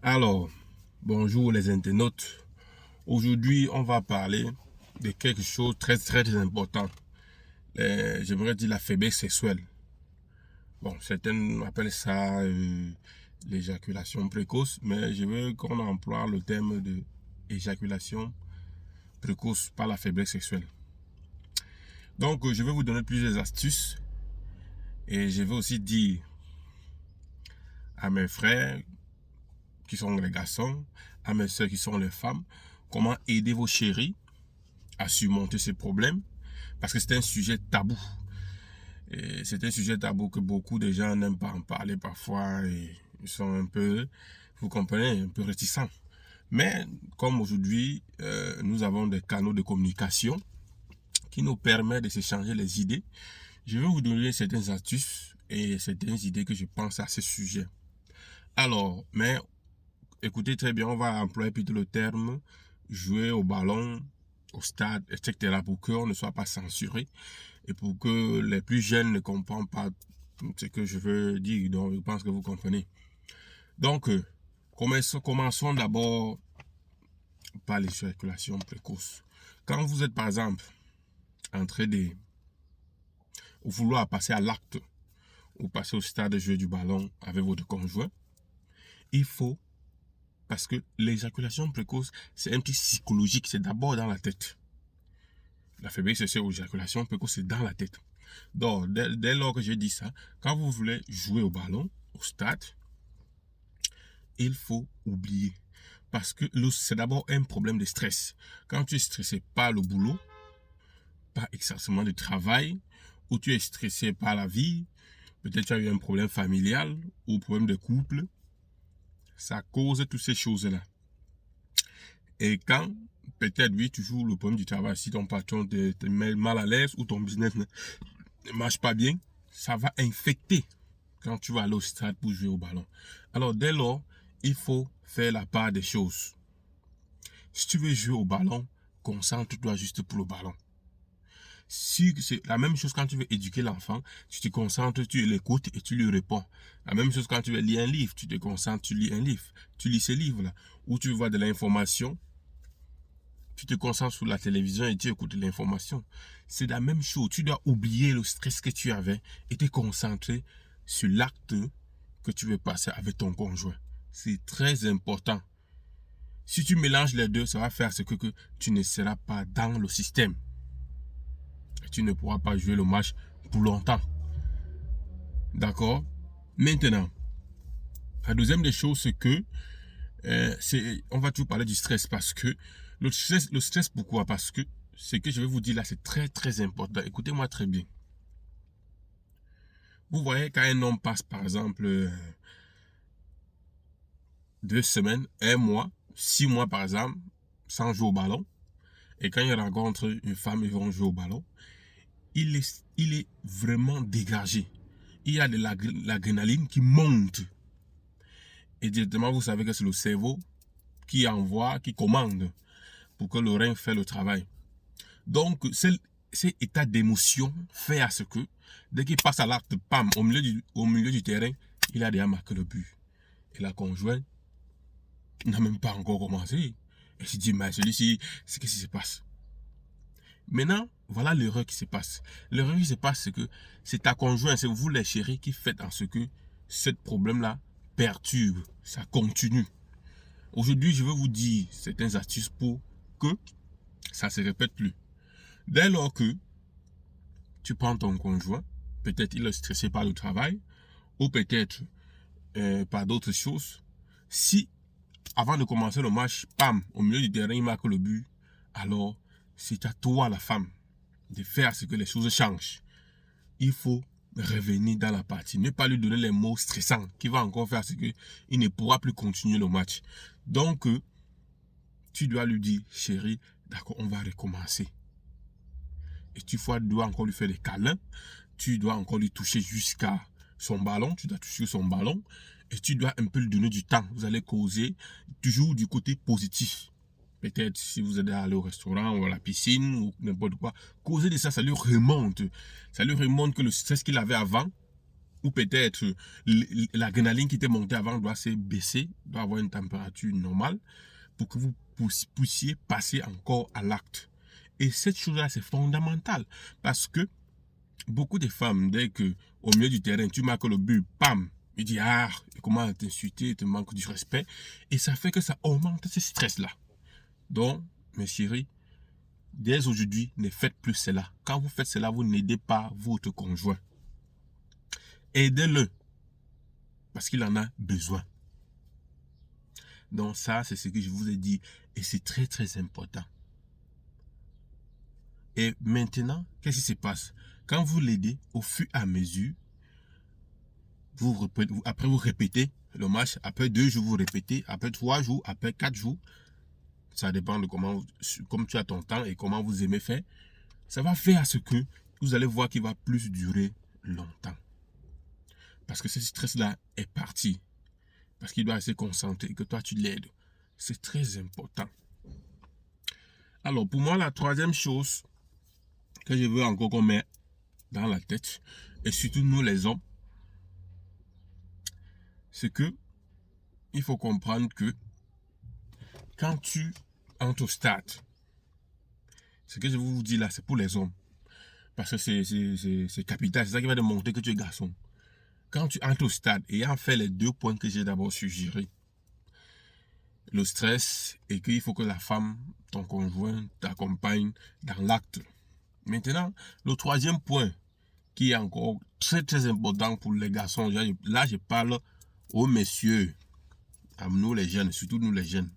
Alors, bonjour les internautes. Aujourd'hui, on va parler de quelque chose de très important. J'aimerais dire la faiblesse sexuelle. Bon, certains appellent ça l'éjaculation précoce, mais je veux qu'on emploie le terme de éjaculation précoce par la faiblesse sexuelle. Donc, je vais vous donner plusieurs astuces et je vais aussi dire à mes frères qui sont les garçons, à mes soeurs qui sont les femmes, comment aider vos chéris à surmonter ces problèmes, parce que c'est un sujet tabou. Et c'est un sujet tabou que beaucoup de gens n'aiment pas en parler parfois et ils sont un peu, vous comprenez, un peu réticents. Mais comme aujourd'hui, nous avons des canaux de communication qui nous permettent de s'échanger les idées, je vais vous donner certaines astuces et certaines idées que je pense à ce sujet. Alors, mais écoutez très bien, on va employer plutôt le terme jouer au ballon, au stade, etc. pour qu'on ne soit pas censuré et pour que les plus jeunes ne comprennent pas ce que je veux dire. Donc, je pense que vous comprenez. Donc, commençons d'abord par l'éjaculation précoce. Quand vous êtes, par exemple, en train de vouloir passer à l'acte ou passer au stade de jeu du ballon avec votre conjoint, il faut, parce que l'éjaculation précoce, c'est un petit psychologique, c'est d'abord dans la tête. La faiblesse sexuelle ou l'éjaculation précoce, c'est dans la tête. Donc, dès lors que j'ai dit ça, quand vous voulez jouer au ballon, au stade, il faut oublier. Parce que c'est d'abord un problème de stress. Quand tu es stressé par le boulot, par exercement de travail, ou tu es stressé par la vie, peut-être tu as eu un problème familial ou un problème de couple, ça cause toutes ces choses-là. Et quand, peut-être, oui, toujours le problème du travail, si ton patron te met mal à l'aise ou ton business ne marche pas bien, ça va infecter quand tu vas aller au stade pour jouer au ballon. Alors, dès lors, il faut faire la part des choses. Si tu veux jouer au ballon, concentre-toi juste pour le ballon. Si c'est la même chose quand tu veux éduquer l'enfant, tu te concentres, tu l'écoutes et tu lui réponds. La même chose quand tu veux lire un livre, tu te concentres, tu lis un livre. Tu lis ce livre-là. Ou tu vois de l'information, tu te concentres sur la télévision et tu écoutes l'information. C'est la même chose. Tu dois oublier le stress que tu avais et te concentrer sur l'acte que tu veux passer avec ton conjoint. C'est très important. Si tu mélanges les deux, ça va faire ce que tu ne seras pas dans le système. Tu ne pourras pas jouer le match pour longtemps. D'accord? Maintenant, la deuxième des choses, c'est que on va toujours parler du stress parce que le stress pourquoi? Parce que ce que je vais vous dire là, c'est très important. Écoutez-moi très bien. Vous voyez, quand un homme passe, par exemple, 2 semaines, 1 mois, 6 mois, par exemple, sans jouer au ballon, et quand il rencontre une femme, ils vont jouer au ballon, il est vraiment dégagé. Il y a de l'adrénaline qui monte. Et directement, vous savez que c'est le cerveau qui envoie, qui commande pour que le rein fait le travail. Donc, cet état d'émotion fait à ce que, dès qu'il passe à l'acte, pam, au milieu du terrain, il a déjà marqué le but. Et la conjointe n'a même pas encore commencé. Elle se dit, mais celui-ci, c'est qu'est-ce qui se passe? Maintenant, voilà l'erreur qui se passe. L'erreur qui se passe, c'est que c'est ta conjointe, c'est vous les chéris qui faites en ce que ce problème-là perturbe, ça continue. Aujourd'hui, je vais vous dire certaines astuces pour que ça ne se répète plus. Dès lors que tu prends ton conjoint, peut-être il est stressé par le travail, ou peut-être par d'autres choses, si avant de commencer le match, pam, au milieu du terrain, il marque le but, alors c'est à toi, la femme, de faire ce que les choses changent. Il faut revenir dans la partie, ne pas lui donner les mots stressants qui vont encore faire ce qu'il ne pourra plus continuer le match. Donc, tu dois lui dire, chérie, d'accord, on va recommencer. Et tu dois encore lui faire des câlins, tu dois encore lui toucher jusqu'à son ballon, tu dois toucher son ballon, et tu dois un peu lui donner du temps. Vous allez causer toujours du côté positif. Peut-être si vous allez aller au restaurant ou à la piscine ou n'importe quoi, causer de ça, ça lui remonte. Ça lui remonte que le stress qu'il avait avant, ou peut-être l'adrénaline qui était montée avant doit se baisser, doit avoir une température normale pour que vous puissiez passer encore à l'acte. Et cette chose-là, c'est fondamental parce que beaucoup de femmes, dès que au milieu du terrain, tu marques le but, pam, il dit ah, comment t'insulter, te manque du respect, et ça fait que ça augmente ce stress-là. Donc, mes chéris, dès aujourd'hui, ne faites plus cela. Quand vous faites cela, vous n'aidez pas votre conjoint. Aidez-le parce qu'il en a besoin. Donc ça, c'est ce que je vous ai dit et c'est très très important. Et maintenant, qu'est-ce qui se passe? Quand vous l'aidez, au fur et à mesure, après vous répétez le match, après 2 jours, vous répétez, après 3 jours, après 4 jours, ça dépend de comme tu as ton temps et comment vous aimez faire, ça va faire à ce que vous allez voir qu'il va plus durer longtemps. Parce que ce stress-là est parti. Parce qu'il doit rester concentré et que toi, tu l'aides. C'est très important. Alors, pour moi, la troisième chose que je veux encore qu'on mette dans la tête, et surtout nous les hommes, c'est que il faut comprendre que quand tu entres au stade, ce que je vous dis là, c'est pour les hommes. Parce que c'est capital, c'est ça qui va démontrer que tu es garçon. Quand tu entres au stade, ayant fait les 2 points que j'ai d'abord suggérés, le stress et qu'il faut que la femme, ton conjoint, t'accompagne dans l'acte. Maintenant, le troisième point qui est encore très très important pour les garçons, là je parle aux messieurs, à nous les jeunes, surtout nous les jeunes.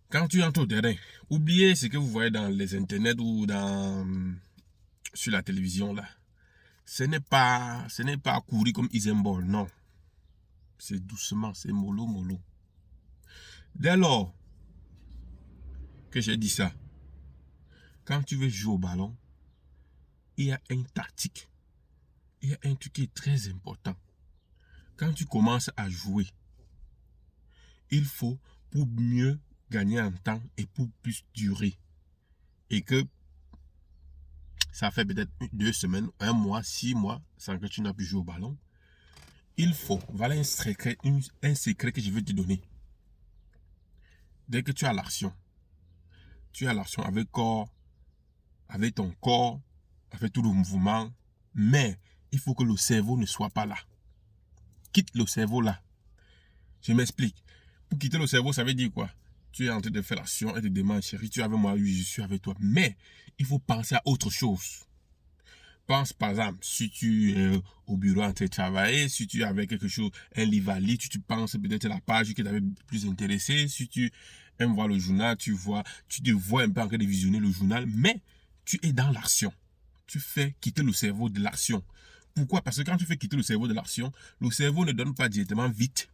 Quand tu entres au terrain, oubliez ce que vous voyez dans les internets ou sur la télévision là. Ce n'est pas courir comme Usain Bolt, non. C'est doucement, c'est mollo mollo. Dès lors que j'ai dit ça, quand tu veux jouer au ballon, il y a une tactique. Il y a un truc qui est très important. Quand tu commences à jouer, il faut, pour mieux gagner en temps et pour plus durer, et que ça fait peut-être 2 semaines, 1 mois, 6 mois sans que tu n'as pu jouer au ballon, il faut, voilà un secret que je vais te donner. Dès que tu as l'action avec ton corps, avec tout le mouvement, mais il faut que le cerveau ne soit pas là. Quitte le cerveau là. Je m'explique. Pour quitter le cerveau, ça veut dire quoi? Tu es en train de faire l'action et te demandes, chérie, tu es avec moi, oui, je suis avec toi. Mais il faut penser à autre chose. Pense par exemple, si tu es au bureau en train de travailler, si tu avais quelque chose, un livre à lire, tu penses peut-être à la page qui t'avait plus intéressé. Si tu aimes voir le journal, tu te vois un peu en train de visionner le journal, mais tu es dans l'action. Tu fais quitter le cerveau de l'action. Pourquoi? Parce que quand tu fais quitter le cerveau de l'action, le cerveau ne donne pas directement vite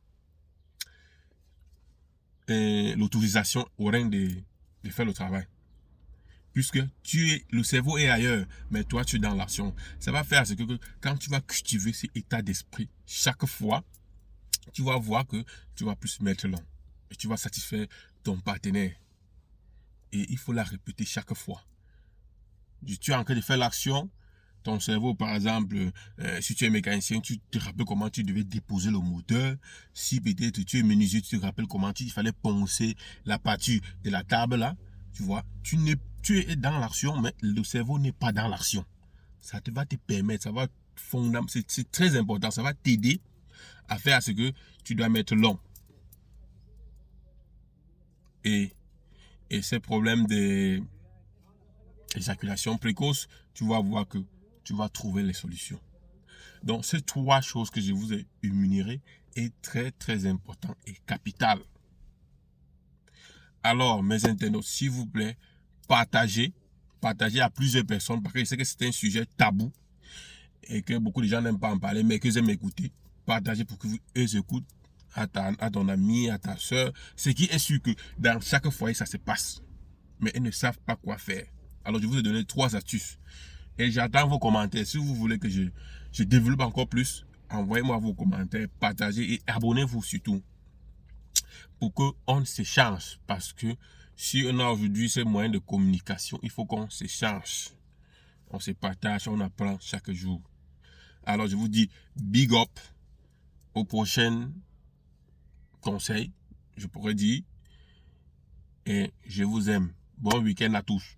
l'autorisation au rein de faire le travail. Puisque le cerveau est ailleurs, mais toi tu es dans l'action. Ça va faire ce que quand tu vas cultiver cet état d'esprit, chaque fois, tu vas voir que tu vas plus mettre long. Et tu vas satisfaire ton partenaire. Et il faut la répéter chaque fois. Tu es en train de faire l'action. Ton cerveau, par exemple, si tu es mécanicien, tu te rappelles comment tu devais déposer le moteur. Si peut-être tu es menuisier, tu te rappelles comment il fallait poncer la partie de la table là. Tu vois, tu es dans l'action, mais le cerveau n'est pas dans l'action. Ça va te permettre, ça va c'est très important, ça va t'aider à faire ce que tu dois mettre long. Et ces problèmes d'éjaculation précoce, tu vas voir que tu vas trouver les solutions. Donc, ces 3 choses que je vous ai énumérées est très, très important et capital. Alors, mes internautes, s'il vous plaît, partagez à plusieurs personnes parce que je sais que c'est un sujet tabou et que beaucoup de gens n'aiment pas en parler, mais qu'ils aiment écouter. Partagez pour qu'ils écoutent à ton ami, à ta soeur. Ce qui est sûr que dans chaque foyer, ça se passe. Mais ils ne savent pas quoi faire. Alors, je vous ai donné 3 astuces. Et j'attends vos commentaires. Si vous voulez que je développe encore plus, envoyez-moi vos commentaires, partagez et abonnez-vous surtout. Pour qu'on s'échange. Parce que si on a aujourd'hui ces moyens de communication, il faut qu'on s'échange. On se partage, on apprend chaque jour. Alors, je vous dis big up au prochain conseil, je pourrais dire. Et je vous aime. Bon week-end à tous.